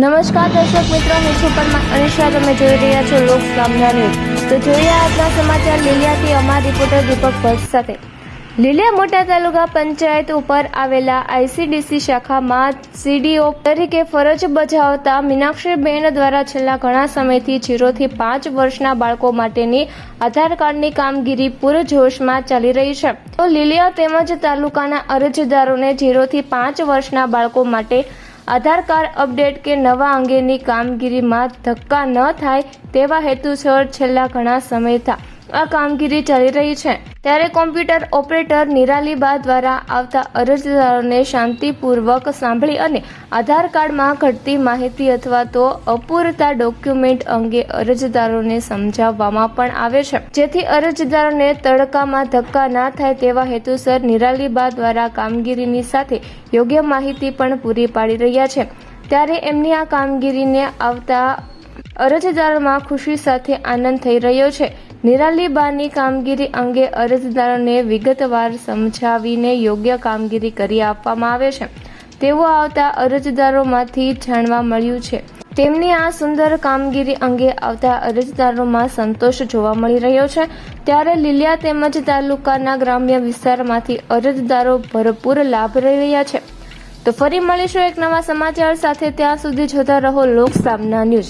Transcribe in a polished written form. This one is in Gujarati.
નમસ્કાર દર્શક મિત્રો, હું છું પરમાર અનિશા. તમે જોઈ રહ્યા છો લોક સામના ન્યૂઝ. તો જોઈએ આજના સમાચાર લીલિયાથી અમારા રિપોર્ટર દીપક ભટ્ટ સાથે. લીલિયા મોટા તાલુકા પંચાયત ઉપર આવેલા આઈસીડીસી શાખામાં સીડીઓ તરીકે ફરજ બજાવતા મીનાક્ષીબેન દ્વારા છેલ્લા ઘણા સમયથી 0 થી 5 વર્ષના બાળકો માટેની આધાર કાર્ડની કામગીરી પૂરજોશમાં ચાલી રહી છે. તો લીલિયા તેમજ તાલુકાના અરજદારોને 0 થી 5 વર્ષના બાળકો માટે આધાર કાર્ડ અપડેટ કે નવા અંગેની કામગીરીમાં ધક્કા ન થાય તેવા હેતુસર છેલ્લા ઘણા સમયથી આ કામગીરી ચાલી રહી છે. ત્યારે કોમ્પ્યુટર ઓપરેટર નિરાલીબા દ્વારા આવતા અરજદારોને શાંતિપૂર્વક સાંભળી અને આધાર કાર્ડમાં ઘટતી માહિતી અથવા તો અપૂરતા ડોક્યુમેન્ટ અંગે અરજદારોને સમજાવવામાં પણ આવે છે, જેથી અરજદારોને તડકામાં ધક્કા ના થાય તેવા હેતુસર નિરાલીબા દ્વારા કામગીરીની સાથે યોગ્ય માહિતી પણ પૂરી પાડી રહ્યા છે. ત્યારે એમની આ કામગીરીને આવતા અરજદારોમાં ખુશી સાથે આનંદ થઈ રહ્યો છે. નિરાલીબાની કામગીરી અંગે અરજદારોને વિગતવાર સમજાવીને યોગ્ય કામગીરી કરી આપવામાં આવે છે તેવું આવતા અરજદારોમાંથી જાણવા મળ્યું છે. તેમની આ સુંદર કામગીરી અંગે આવતા અરજદારોમાં સંતોષ જોવા મળી રહ્યો છે. ત્યારે લીલિયા તેમજ તાલુકાના ગ્રામ્ય વિસ્તારમાંથી અરજદારો ભરપૂર લાભ લઈ રહ્યા છે. તો ફરી મળીશું એક નવા સમાચાર સાથે. ત્યાં સુધી જોતા રહો લોક સામના ન્યૂઝ.